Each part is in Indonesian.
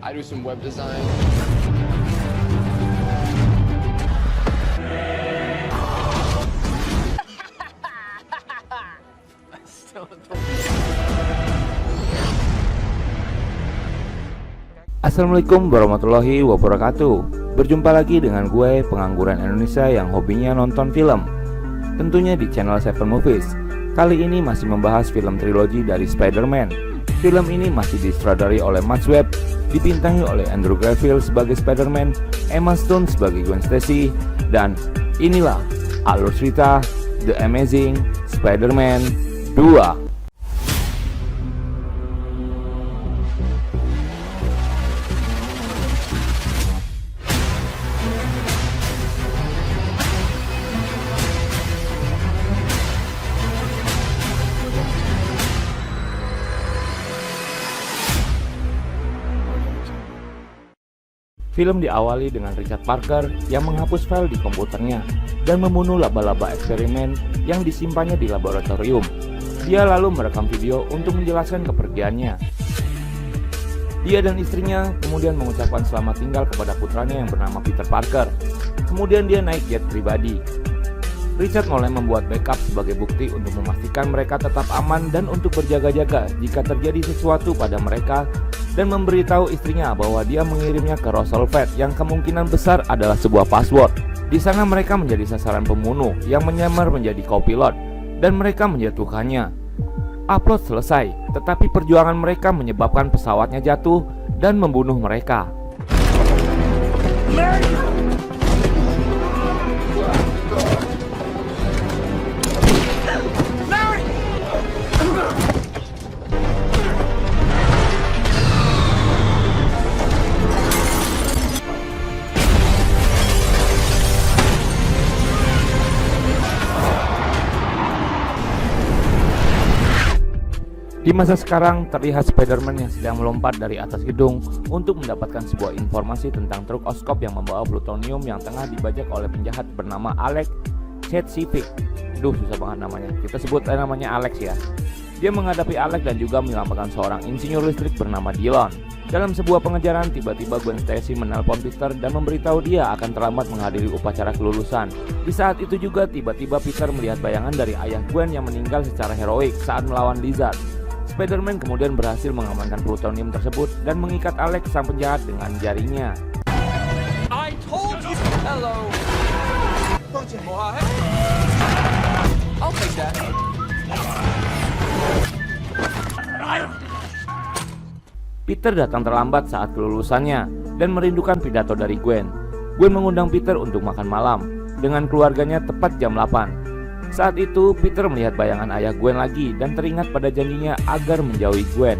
I do some web design. Assalamualaikum warahmatullahi wabarakatuh. Berjumpa lagi dengan gue, pengangguran Indonesia yang hobinya nonton film. Tentunya di channel Seven Movies. Kali ini masih membahas film trilogi dari Spider-Man. Film ini masih disutradari oleh Matt Webb, dibintangi oleh Andrew Garfield sebagai Spider-Man, Emma Stone sebagai Gwen Stacy, dan inilah alur cerita The Amazing Spider-Man 2. Film diawali dengan Richard Parker yang menghapus file di komputernya dan membunuh laba-laba eksperimen yang disimpannya di laboratorium. Dia lalu merekam video untuk menjelaskan kepergiannya. Dia dan istrinya kemudian mengucapkan selamat tinggal kepada putranya yang bernama Peter Parker. Kemudian dia naik jet pribadi. Richard mulai membuat backup sebagai bukti untuk memastikan mereka tetap aman dan untuk berjaga-jaga jika terjadi sesuatu pada mereka, dan memberitahu istrinya bahwa dia mengirimnya ke Roosevelt yang kemungkinan besar adalah sebuah password. Di sana mereka menjadi sasaran pembunuh yang menyamar menjadi co-pilot dan mereka menjatuhkannya. Upload selesai, tetapi perjuangan mereka menyebabkan pesawatnya jatuh dan membunuh mereka. Di masa sekarang, terlihat Spider-Man yang sedang melompat dari atas gedung untuk mendapatkan sebuah informasi tentang truk oskop yang membawa plutonium yang tengah dibajak oleh penjahat bernama Alex Chetsivik. Susah banget namanya. Kita sebut namanya Alex ya. Dia menghadapi Alex dan juga menyelamatkan seorang insinyur listrik bernama Dillon. Dalam sebuah pengejaran, tiba-tiba Gwen Stacy menelpon Peter dan memberitahu dia akan terlambat menghadiri upacara kelulusan. Di saat itu juga, tiba-tiba Peter melihat bayangan dari ayah Gwen yang meninggal secara heroik saat melawan Lizard. Spider-Man kemudian berhasil mengamankan plutonium tersebut dan mengikat Alex sang penjahat dengan jarinya. I told you. Hello. I'll take that. Peter datang terlambat saat kelulusannya dan merindukan pidato dari Gwen. Gwen mengundang Peter untuk makan malam dengan keluarganya tepat jam 8. Saat itu, Peter melihat bayangan ayah Gwen lagi dan teringat pada janjinya agar menjauhi Gwen.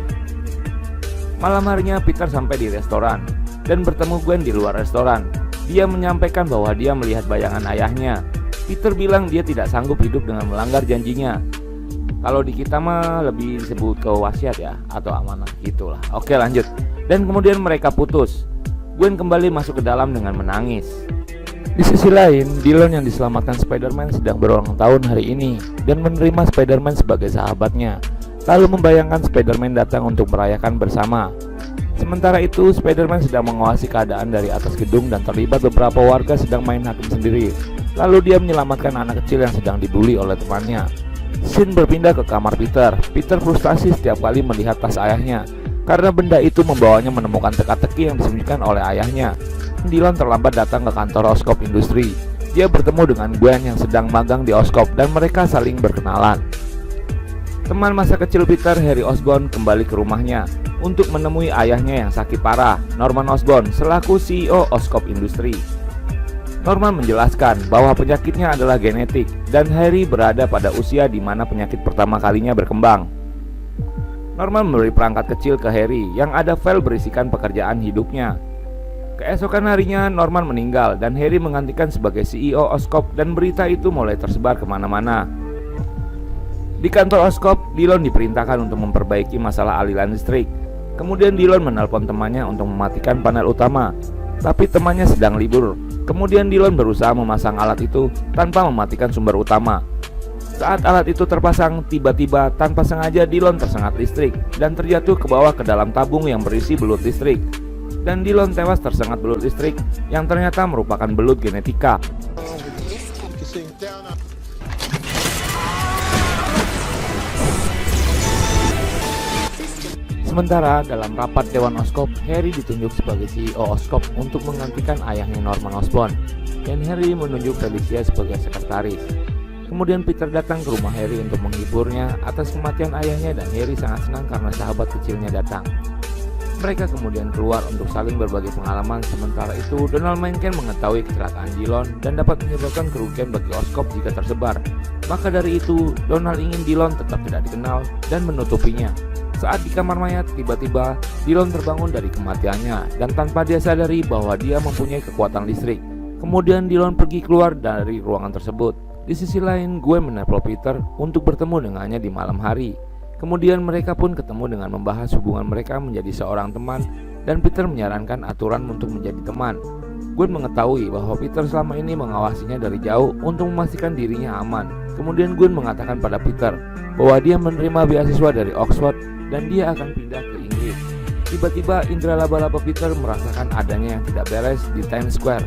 Malam harinya, Peter sampai di restoran dan bertemu Gwen di luar restoran. Dia menyampaikan bahwa dia melihat bayangan ayahnya. Peter bilang dia tidak sanggup hidup dengan melanggar janjinya. Kalau di kita mah lebih disebut kewasiat ya, atau amanah gitulah. Oke, lanjut. Dan kemudian mereka putus. Gwen kembali masuk ke dalam dengan menangis. Di sisi lain, Dillon yang diselamatkan Spider-Man sedang berulang tahun hari ini dan menerima Spider-Man sebagai sahabatnya, lalu membayangkan Spider-Man datang untuk merayakan bersama. Sementara itu, Spider-Man sedang mengawasi keadaan dari atas gedung dan terlibat beberapa warga sedang main hakim sendiri. Lalu dia menyelamatkan anak kecil yang sedang dibully oleh temannya. Scene berpindah ke kamar Peter. Peter frustasi setiap kali melihat tas ayahnya, karena benda itu membawanya menemukan teka-teki yang disembunyikan oleh ayahnya. Dillon terlambat datang ke kantor Oscorp Industri. Dia bertemu dengan Gwen yang sedang magang di Oscorp dan mereka saling berkenalan. Teman masa kecil Peter, Harry Osborn, kembali ke rumahnya untuk menemui ayahnya yang sakit parah, Norman Osborn, selaku CEO Oscorp Industri. Norman menjelaskan bahwa penyakitnya adalah genetik dan Harry berada pada usia di mana penyakit pertama kalinya berkembang. Norman memberi perangkat kecil ke Harry yang ada file berisikan pekerjaan hidupnya. Keesokan harinya, Norman meninggal dan Harry menggantikan sebagai CEO Oscorp dan berita itu mulai tersebar kemana-mana. Di kantor Oscorp, Dillon diperintahkan untuk memperbaiki masalah aliran listrik. Kemudian Dillon menelpon temannya untuk mematikan panel utama, tapi temannya sedang libur. Kemudian Dillon berusaha memasang alat itu tanpa mematikan sumber utama. Saat alat itu terpasang, tiba-tiba tanpa sengaja Dillon tersengat listrik dan terjatuh ke bawah ke dalam tabung yang berisi belut listrik. dan Dillon tewas tersengat belut listrik yang ternyata merupakan belut genetika. Sementara dalam rapat Dewan Oscorp, Harry ditunjuk sebagai CEO Oscorp untuk menggantikan ayahnya Norman Osborn, dan Harry menunjuk Felicia sebagai sekretaris. Kemudian Peter datang ke rumah Harry untuk menghiburnya atas kematian ayahnya, dan Harry sangat senang karena sahabat kecilnya datang. Mereka kemudian keluar untuk saling berbagi pengalaman. Sementara itu, Donald Mencken mengetahui kecelakaan Dillon dan dapat menyebabkan kerugian bagi Oscorp jika tersebar. Maka dari itu, Donald ingin Dillon tetap tidak dikenal dan menutupinya. Saat di kamar mayat, tiba-tiba Dillon terbangun dari kematiannya dan tanpa dia sadari bahwa dia mempunyai kekuatan listrik. Kemudian Dillon pergi keluar dari ruangan tersebut. Di sisi lain, Gwen menelpon Peter untuk bertemu dengannya di malam hari. Kemudian mereka pun ketemu dengan membahas hubungan mereka menjadi seorang teman, dan Peter menyarankan aturan untuk menjadi teman. Gwen mengetahui bahwa Peter selama ini mengawasinya dari jauh untuk memastikan dirinya aman. Kemudian Gwen mengatakan pada Peter bahwa dia menerima beasiswa dari Oxford dan dia akan pindah ke Inggris. Tiba-tiba indera laba-laba Peter merasakan adanya yang tidak beres di Times Square.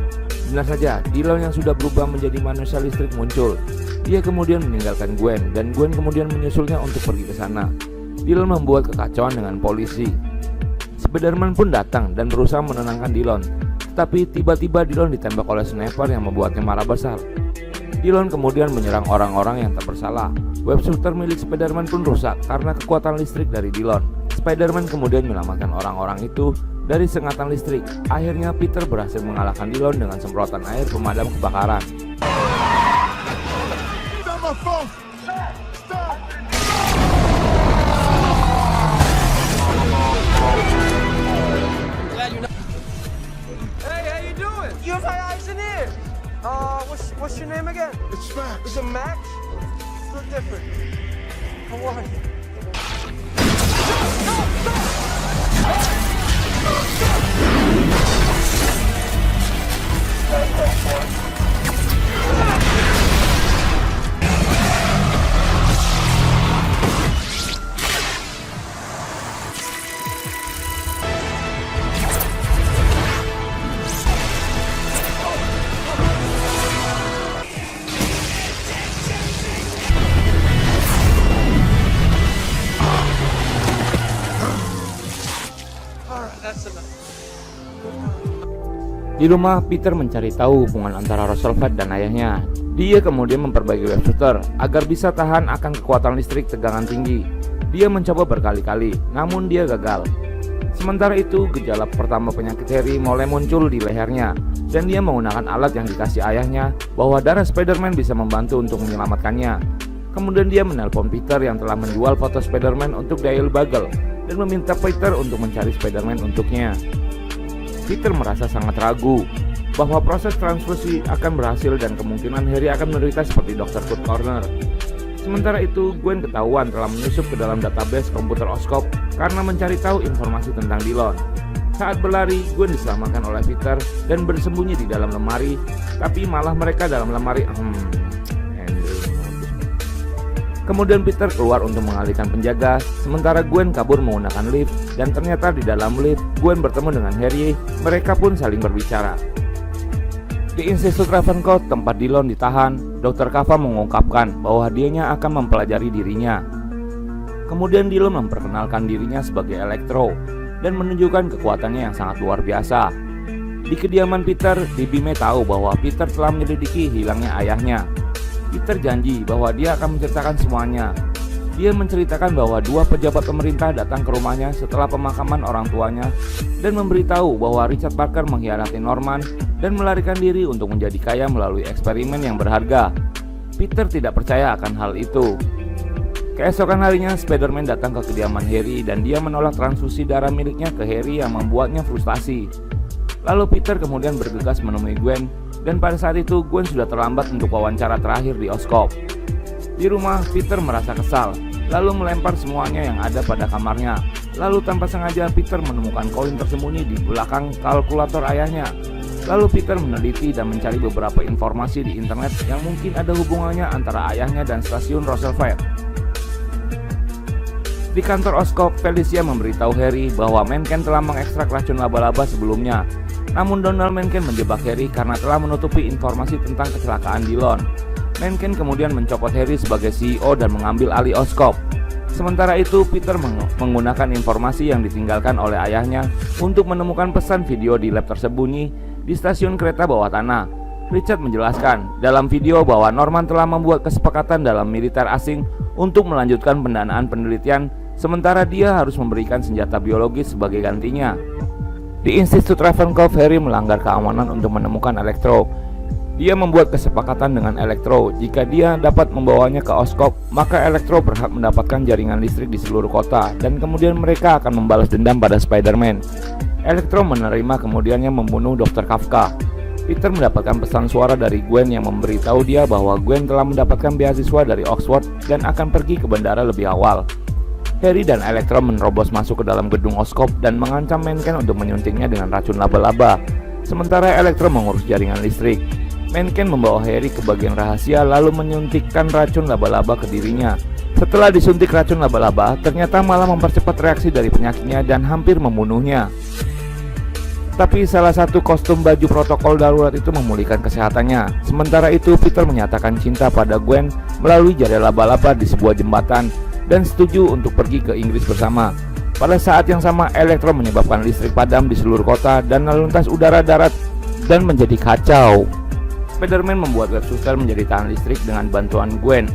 Benar saja, Dillon yang sudah berubah menjadi manusia listrik muncul. Dia kemudian meninggalkan Gwen, dan Gwen kemudian menyusulnya untuk pergi ke sana. Dillon membuat kekacauan dengan polisi. Spider-Man pun datang dan berusaha menenangkan Dillon, tetapi tiba-tiba Dillon ditembak oleh sniper yang membuatnya marah besar. Dillon kemudian menyerang orang-orang yang tak bersalah. Web shooter milik Spider-Man pun rusak karena kekuatan listrik dari Dillon. Spider-Man kemudian menyelamatkan orang-orang itu dari sengatan listrik. Akhirnya Peter berhasil mengalahkan Dillon dengan semprotan air pemadam kebakaran. Hey, how you doing? You're my engineer. What's your name again? It's Max. Is it Max? Look different. How are you? Di rumah, Peter mencari tahu hubungan antara Roosevelt dan ayahnya. Dia kemudian memperbaiki web shooter agar bisa tahan akan kekuatan listrik tegangan tinggi. Dia mencoba berkali-kali, namun dia gagal. Sementara itu, gejala pertama penyakit Harry mulai muncul di lehernya, dan dia menggunakan alat yang dikasih ayahnya bahwa darah Spider-Man bisa membantu untuk menyelamatkannya. Kemudian dia menelpon Peter yang telah menjual foto Spider-Man untuk Daily Bugle dan meminta Peter untuk mencari Spider-Man untuknya. Peter merasa sangat ragu bahwa proses transfusi akan berhasil dan kemungkinan Harry akan menderita seperti Dr. Kurt Corner. Sementara itu, Gwen ketahuan telah menyusup ke dalam database komputer Oscorp karena mencari tahu informasi tentang Dillon. Saat berlari, Gwen diselamatkan oleh Peter dan bersembunyi di dalam lemari, tapi malah mereka dalam lemari. Kemudian Peter keluar untuk mengalihkan penjaga, sementara Gwen kabur menggunakan lift, dan ternyata di dalam lift, Gwen bertemu dengan Harry. Mereka pun saling berbicara. Di Institut Ravencroft tempat Dillon ditahan, Dr. Kava mengungkapkan bahwa dianya akan mempelajari dirinya. Kemudian Dillon memperkenalkan dirinya sebagai Electro dan menunjukkan kekuatannya yang sangat luar biasa. Di kediaman Peter, Bibi May tahu bahwa Peter telah menyelidiki hilangnya ayahnya. Peter janji bahwa dia akan menceritakan semuanya. Dia menceritakan bahwa dua pejabat pemerintah datang ke rumahnya setelah pemakaman orang tuanya dan memberitahu bahwa Richard Parker mengkhianati Norman dan melarikan diri untuk menjadi kaya melalui eksperimen yang berharga. Peter tidak percaya akan hal itu. Keesokan harinya, Spider-Man datang ke kediaman Harry dan dia menolak transfusi darah miliknya ke Harry yang membuatnya frustasi. Lalu Peter kemudian bergegas menemui Gwen, dan pada saat itu Gwen sudah terlambat untuk wawancara terakhir di Oscorp. Di rumah, Peter merasa kesal, lalu melempar semuanya yang ada pada kamarnya. Lalu tanpa sengaja Peter menemukan koin tersembunyi di belakang kalkulator ayahnya. Lalu Peter meneliti dan mencari beberapa informasi di internet yang mungkin ada hubungannya antara ayahnya dan stasiun Roosevelt. Di kantor Oscorp, Felicia memberitahu Harry bahwa Mencken telah mengekstrak racun laba-laba sebelumnya. Namun Donald Mencken menjebak Harry karena telah menutupi informasi tentang kecelakaan Dillon. Mencken kemudian mencopot Harry sebagai CEO dan mengambil alih Oscorp. Sementara itu, Peter menggunakan informasi yang ditinggalkan oleh ayahnya untuk menemukan pesan video di lab tersembunyi di stasiun kereta bawah tanah. Richard menjelaskan dalam video bahwa Norman telah membuat kesepakatan dalam militer asing untuk melanjutkan pendanaan penelitian, sementara dia harus memberikan senjata biologis sebagai gantinya. Di Institut Ravencroft, Harry melanggar keamanan untuk menemukan Electro. Dia membuat kesepakatan dengan Electro, jika dia dapat membawanya ke Oscorp, maka Electro berhak mendapatkan jaringan listrik di seluruh kota, dan kemudian mereka akan membalas dendam pada Spider-Man. Electro menerima kemudiannya membunuh Dr. Kafka. Peter mendapatkan pesan suara dari Gwen yang memberitahu dia bahwa Gwen telah mendapatkan beasiswa dari Oxford dan akan pergi ke bandara lebih awal. Harry dan Electro menerobos masuk ke dalam gedung Oscorp dan mengancam Mencken untuk menyuntiknya dengan racun laba-laba. Sementara Electro mengurus jaringan listrik. Mencken membawa Harry ke bagian rahasia lalu menyuntikkan racun laba-laba ke dirinya. Setelah disuntik racun laba-laba, ternyata malah mempercepat reaksi dari penyakitnya dan hampir membunuhnya. Tapi salah satu kostum baju protokol darurat itu memulihkan kesehatannya. Sementara itu, Peter menyatakan cinta pada Gwen melalui jari laba-laba di sebuah jembatan dan setuju untuk pergi ke Inggris bersama. Pada saat yang sama, Electro menyebabkan listrik padam di seluruh kota dan lalu lintas udara darat dan menjadi kacau. Spider-Man membuat web suster menjadi tahan listrik dengan bantuan Gwen.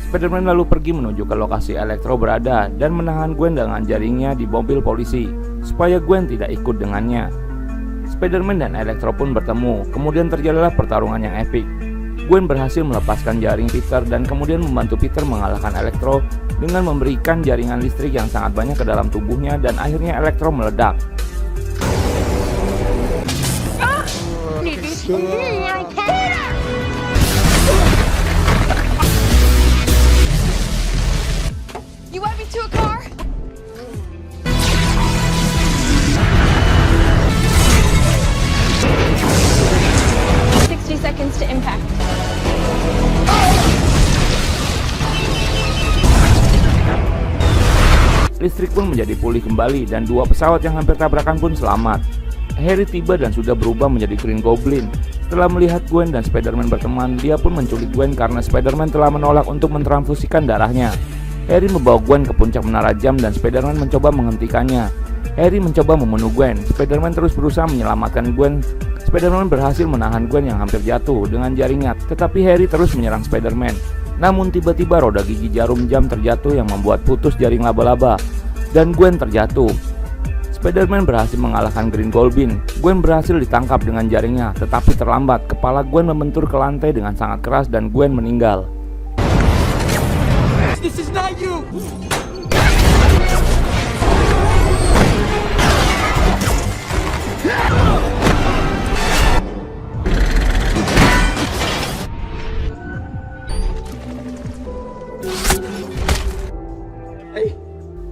Spider-Man lalu pergi menuju ke lokasi Electro berada dan menahan Gwen dengan jaringnya di mobil polisi supaya Gwen tidak ikut dengannya. Spider-Man dan Electro pun bertemu, kemudian terjadilah pertarungan yang epik. Gwen berhasil melepaskan jaring Peter dan kemudian membantu Peter mengalahkan Electro dengan memberikan jaringan listrik yang sangat banyak ke dalam tubuhnya dan akhirnya Electro meledak. You want me to a car? Seconds to impact. Listrik pun menjadi pulih kembali dan dua pesawat yang hampir tabrakan pun selamat. Harry tiba dan sudah berubah menjadi Green Goblin. Setelah melihat Gwen dan Spider-Man berteman, dia pun menculik Gwen karena Spider-Man telah menolak untuk mentransfusikan darahnya. Harry membawa Gwen ke puncak menara jam dan Spider-Man mencoba menghentikannya. Harry mencoba membunuh Gwen. Spider-Man terus berusaha menyelamatkan Gwen. Spider-Man berhasil menahan Gwen yang hampir jatuh dengan jaringnya, tetapi Harry terus menyerang Spider-Man. Namun tiba-tiba roda gigi jarum jam terjatuh yang membuat putus jaring laba-laba dan Gwen terjatuh. Spider-Man berhasil mengalahkan Green Goblin. Gwen berhasil ditangkap dengan jaringnya, tetapi terlambat. Kepala Gwen membentur ke lantai dengan sangat keras dan Gwen meninggal. This is not you!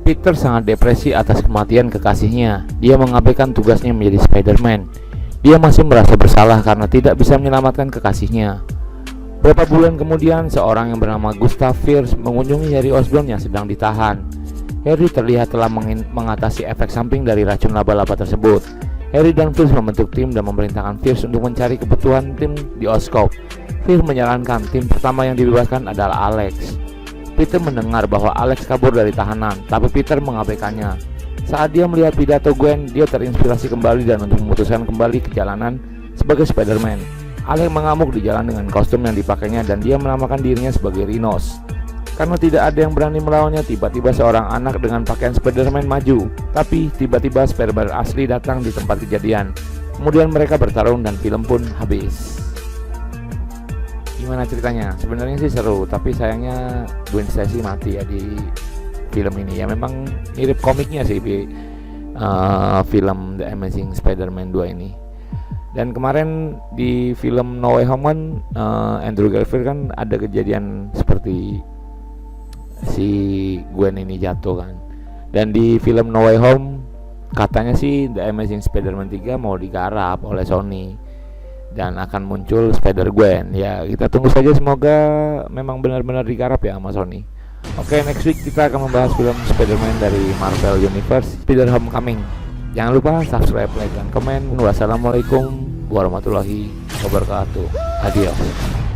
Peter sangat depresi atas kematian kekasihnya. Dia mengabaikan tugasnya menjadi Spider-Man. Dia masih merasa bersalah karena tidak bisa menyelamatkan kekasihnya. Beberapa bulan kemudian, seorang yang bernama Gustav Fierce mengunjungi Harry Osborn yang sedang ditahan. Harry terlihat telah mengatasi efek samping dari racun laba-laba tersebut. Harry dan Fierce membentuk tim dan memerintahkan Fierce untuk mencari kebutuhan tim di Oscorp. Fierce menyarankan tim pertama yang dibebaskan adalah Alex. Peter mendengar bahwa Alex kabur dari tahanan, tapi Peter mengabaikannya. Saat dia melihat pidato Gwen, dia terinspirasi kembali dan untuk memutuskan kembali ke jalanan sebagai Spider-Man. Alex mengamuk di jalan dengan kostum yang dipakainya dan dia menamakan dirinya sebagai Rhinos. Karena tidak ada yang berani melawannya, tiba-tiba seorang anak dengan pakaian Spider-Man maju. Tapi tiba-tiba Spider-Man asli datang di tempat kejadian. Kemudian mereka bertarung dan film pun habis. Gimana ceritanya? Sebenarnya sih seru, tapi sayangnya Gwen Stacy mati ya di film ini. Ya memang mirip komiknya sih di film The Amazing Spider-Man 2 ini. Dan kemarin di film No Way Home kan Andrew Garfield kan ada kejadian seperti si Gwen ini jatuh kan. Dan di film No Way Home katanya sih The Amazing Spider-Man 3 mau digarap oleh Sony dan akan muncul Spider-Gwen. Ya kita tunggu saja, semoga memang benar-benar digarap ya sama Sony. Oke, next week kita akan membahas film Spider-Man dari Marvel Universe, Spider Homecoming. Jangan lupa subscribe, like, dan komen. Wassalamualaikum warahmatullahi wabarakatuh. Adios.